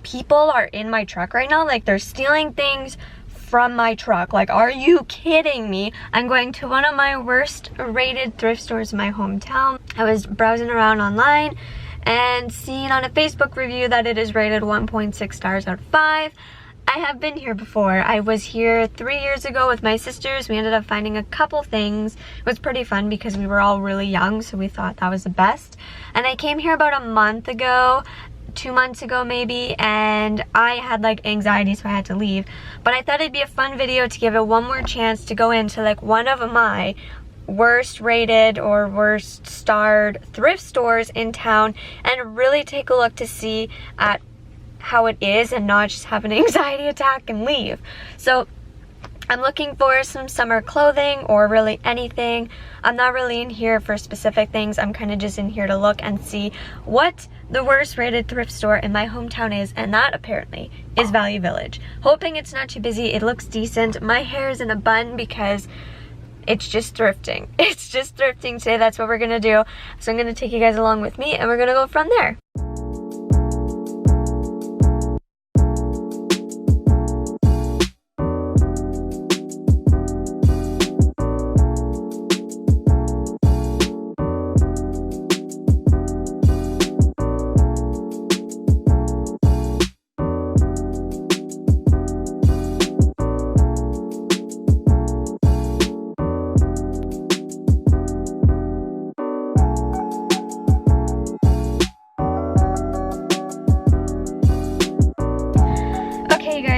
people are in my truck right now. Like, they're stealing things from my truck. Like, are you kidding me? I'm going to one of my worst rated thrift stores in my hometown. I was browsing around online and seeing on a Facebook review that it is rated 1.6 stars out of 5. I have been here before. I was here 3 years ago with my sisters. We ended up finding a couple things. It was pretty fun because we were all really young, so we thought that was the best. And I came here about a month ago, 2 months ago maybe, and I had like anxiety, so I had to leave. But I thought it'd be a fun video to give it one more chance to go into like one of my worst rated or worst starred thrift stores in town and really take a look to see at how it is and not just have an anxiety attack and leave. So I'm looking for some summer clothing or really anything. I'm not really in here for specific things. I'm kind of just in here to look and see what the worst rated thrift store in my hometown is, and that apparently is Value Village. Hoping it's not too busy. It looks decent. My hair is in a bun because it's just thrifting. It's just thrifting today. That's what we're gonna do. So I'm gonna take you guys along with me and we're gonna go from there.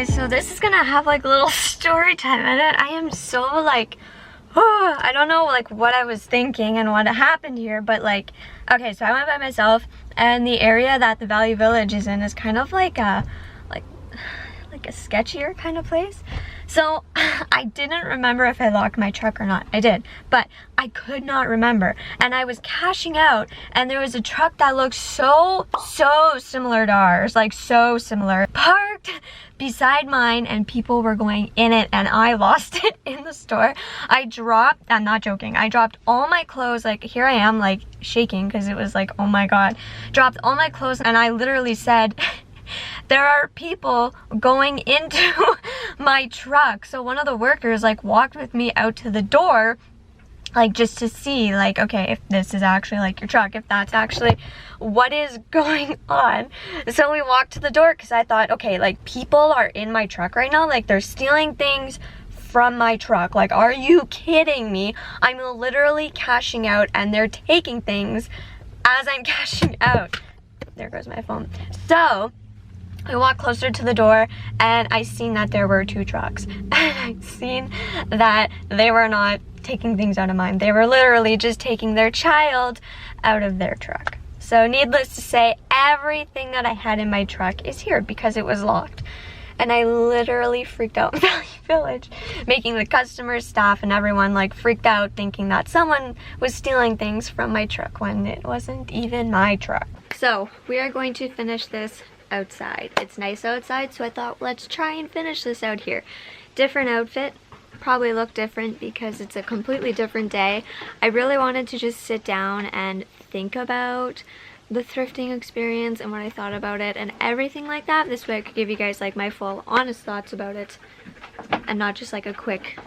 So this is gonna have like a little story time in it. I am so like, oh, I don't know like what I was thinking and what happened here, but like, okay, so I went by myself, and the area that the Value Village is in is kind of like a sketchier kind of place. So I didn't remember if I locked my truck or not. I did, but I could not remember. And I was cashing out, and there was a truck that looked so similar to ours, like so similar, parked beside mine, and people were going in it, and I lost it in the store. I'm not joking, I dropped all my clothes. Like, here I am like shaking because it was like, oh my god, dropped all my clothes, and I literally said, there are people going into my truck. So one of the workers like walked with me out to the door, like just to see like, okay, if this is actually like your truck, if that's actually what is going on. So we walked to the door because I thought, okay, like people are in my truck right now. Like, they're stealing things from my truck. Like, are you kidding me? I'm literally cashing out and they're taking things as I'm cashing out. There goes my phone. So I walked closer to the door and I seen that there were 2 trucks. And I seen that they were not taking things out of mine. They were literally just taking their child out of their truck. So needless to say, everything that I had in my truck is here because it was locked. And I literally freaked out in Value Village, making the customers, staff, and everyone like freaked out, thinking that someone was stealing things from my truck when it wasn't even my truck. So we are going to finish this outside. It's nice outside, so I thought let's try and finish this out here. Different outfit, probably look different because it's a completely different day. I really wanted to just sit down and think about the thrifting experience and what I thought about it and everything like that. This way I could give you guys like my full honest thoughts about it and not just like a quick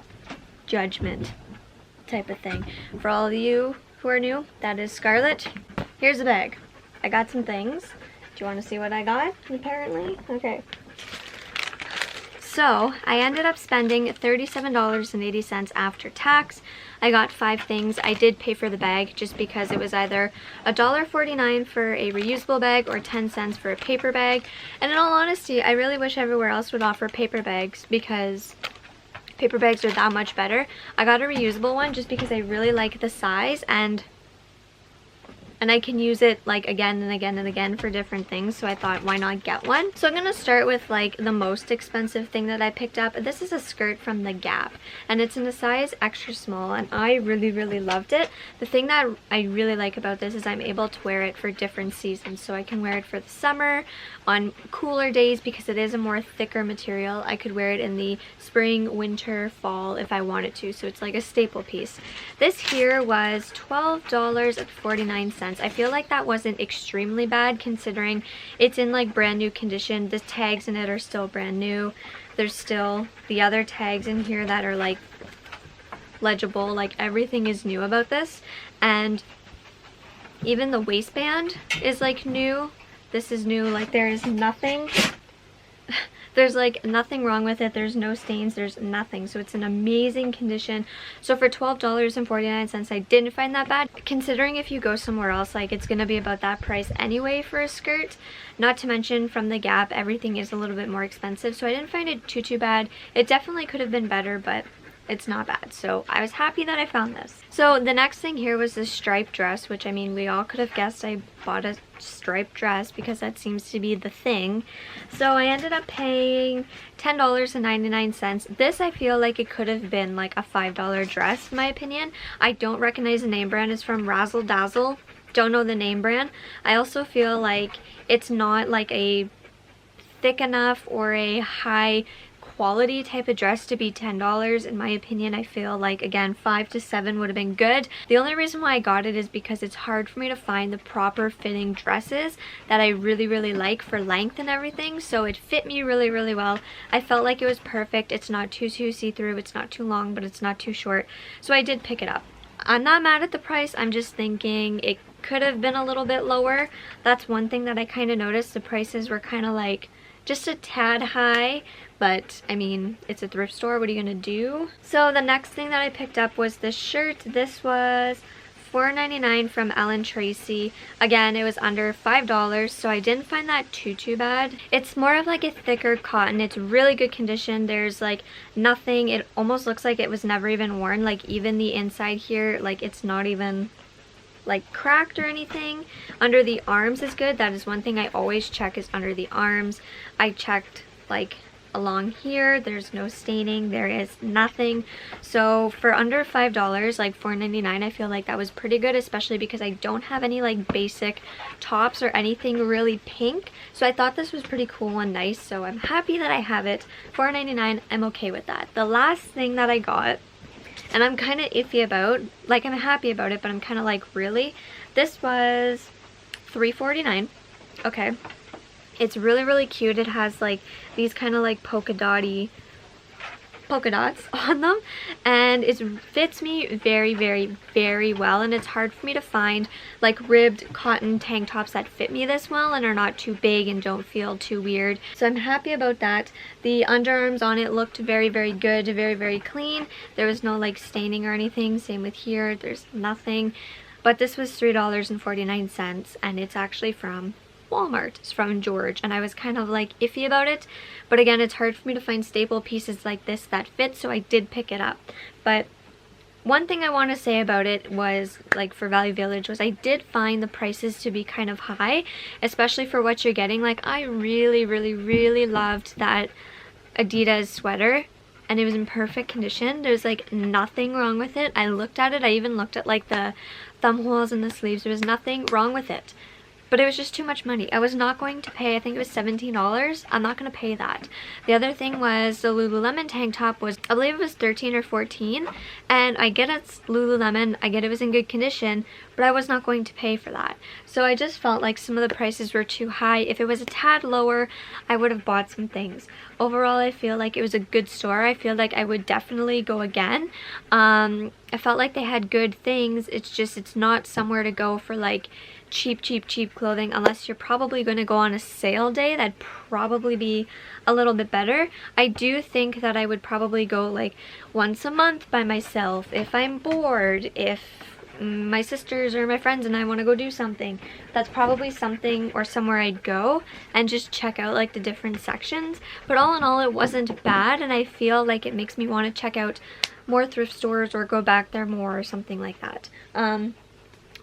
judgment type of thing. For all of you who are new, that is Scarlett. Here's the bag. I got some things. Do you want to see what I got, apparently? Okay. So, I ended up spending $37.80 after tax. I got 5 things. I did pay for the bag just because it was either $1.49 for a reusable bag or 10 cents for a paper bag. And in all honesty, I really wish everywhere else would offer paper bags because paper bags are that much better. I got a reusable one just because I really like the size, and I can use it like again and again and again for different things, so I thought why not get one. So I'm gonna start with like the most expensive thing that I picked up. This is a skirt from the Gap, and it's in a size extra small, and I really loved it. The thing that I really like about this is I'm able to wear it for different seasons, so I can wear it for the summer, on cooler days because it is a more thicker material. I could wear it in the spring, winter, fall if I wanted to, so it's like a staple piece. This here was $12.49. cents. I feel like that wasn't extremely bad considering it's in like brand new condition. The tags in it are still brand new. There's still the other tags in here that are like legible. Like everything is new about this, and even the waistband is like new. This is new. Like there is nothing there's like nothing wrong with it. There's no stains, there's nothing. So it's in amazing condition. So for $12.49, I didn't find that bad. Considering if you go somewhere else, like it's gonna be about that price anyway for a skirt. Not to mention from the Gap, everything is a little bit more expensive. So I didn't find it too bad. It definitely could have been better, but it's not bad. So I was happy that I found this. So the next thing here was this striped dress, which I mean, we all could have guessed I bought a striped dress because that seems to be the thing. So I ended up paying $10.99. This, I feel like it could have been like a $5 dress in my opinion. I don't recognize the name brand. It's from Razzle Dazzle. Don't know the name brand. I also feel like it's not like a thick enough or a high quality type of dress to be $10 in my opinion. I feel like again $5 to $7 would have been good. The only reason why I got it is because it's hard for me to find the proper fitting dresses that I really like for length and everything. So it fit me really well. I felt like it was perfect. It's not too see-through, it's not too long, but it's not too short. So I did pick it up. I'm not mad at the price. I'm just thinking it could have been a little bit lower. That's one thing that I kind of noticed. The prices were kind of like just a tad high, but I mean, it's a thrift store, what are you gonna do? So the next thing that I picked up was this shirt. This was $4.99 from Ellen Tracy. Again, it was under $5, so I didn't find that too bad. It's more of like a thicker cotton. It's really good condition. There's like nothing, it almost looks like it was never even worn. Like even the inside here, like it's not even like cracked or anything. Under the arms is good. That is one thing I always check, is under the arms. I checked like along here, there's no staining, there is nothing. So for under $5, like $4.99, I feel like that was pretty good, especially because I don't have any like basic tops or anything really pink. So I thought this was pretty cool and nice, so I'm happy that I have it. $4.99, I'm okay with that. The last thing that I got, and I'm kind of iffy about, like I'm happy about it, but I'm kind of like, really? This was $3.49. Okay. It's really cute. It has like these kind of like polka dots on them, and it fits me very well, and it's hard for me to find like ribbed cotton tank tops that fit me this well and are not too big and don't feel too weird. So I'm happy about that. The underarms on it looked very good, very clean. There was no like staining or anything. Same with here, there's nothing. But this was $3.49, and it's actually from Walmart. It's from George, and I was kind of like iffy about it, but again, it's hard for me to find staple pieces like this that fit, so I did pick it up. But one thing I want to say about it was, like for Value Village, was I did find the prices to be kind of high, especially for what you're getting. Like I really loved that Adidas sweater, and it was in perfect condition. There's like nothing wrong with it. I looked at it, I even looked at like the thumb holes in the sleeves. There was nothing wrong with it. But it was just too much money. I was not going to pay, I think it was $17. I'm not going to pay that. The other thing was the Lululemon tank top was, I believe it was $13 or $14. And I get it's Lululemon, I get it was in good condition, but I was not going to pay for that. So I just felt like some of the prices were too high. If it was a tad lower, I would have bought some things. Overall, I feel like it was a good store. I feel like I would definitely go again. I felt like they had good things. It's just, it's not somewhere to go for like cheap clothing, unless you're probably going to go on a sale day. That'd probably be a little bit better. I do think that I would probably go like once a month by myself if I'm bored, if my sisters or my friends and I want to go do something. That's probably something or somewhere I'd go and just check out like the different sections. But all in all, it wasn't bad, and I feel like it makes me want to check out more thrift stores or go back there more or something like that.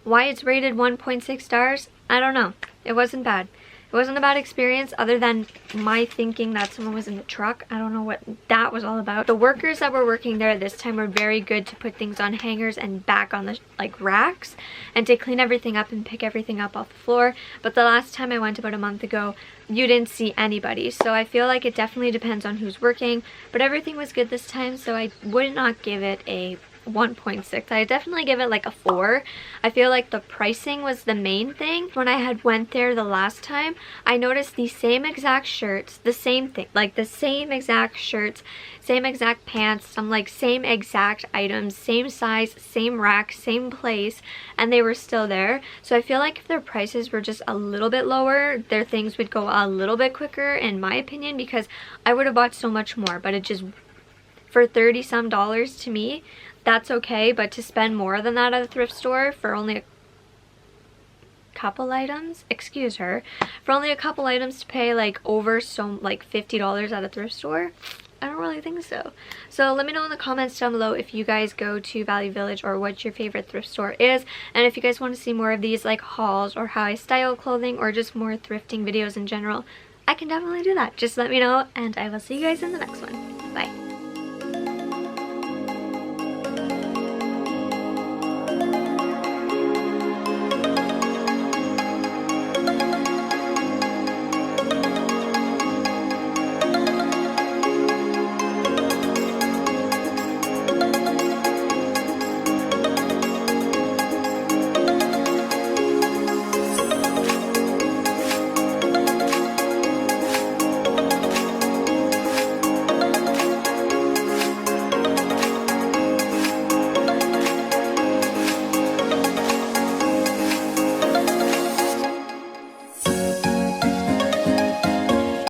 Why it's rated 1.6 stars, I don't know. It wasn't bad. It wasn't a bad experience, other than my thinking that someone was in the truck. I don't know what that was all about. The workers that were working there this time were very good to put things on hangers and back on the like racks, and to clean everything up and pick everything up off the floor. But the last time I went about a month ago, you didn't see anybody. So I feel like it definitely depends on who's working, but everything was good this time, so I would not give it a 1.6. I definitely give it like a 4. I feel like the pricing was the main thing. When I had went there the last time, I noticed the same exact shirts, the same thing, like the same exact shirts, same exact pants, some like same exact items, same size, same rack, same place, and they were still there. So I feel like if their prices were just a little bit lower, their things would go a little bit quicker, in my opinion, because I would have bought so much more. But it just, for 30 some dollars, to me, that's okay. But to spend more than that at a thrift store for only a couple items, excuse her, for only a couple items to pay like over like $50 at a thrift store, I don't really think so. So let me know in the comments down below if you guys go to Value Village or what your favorite thrift store is, and if you guys want to see more of these like hauls or how I style clothing or just more thrifting videos in general, I can definitely do that. Just let me know, and I will see you guys in the next one.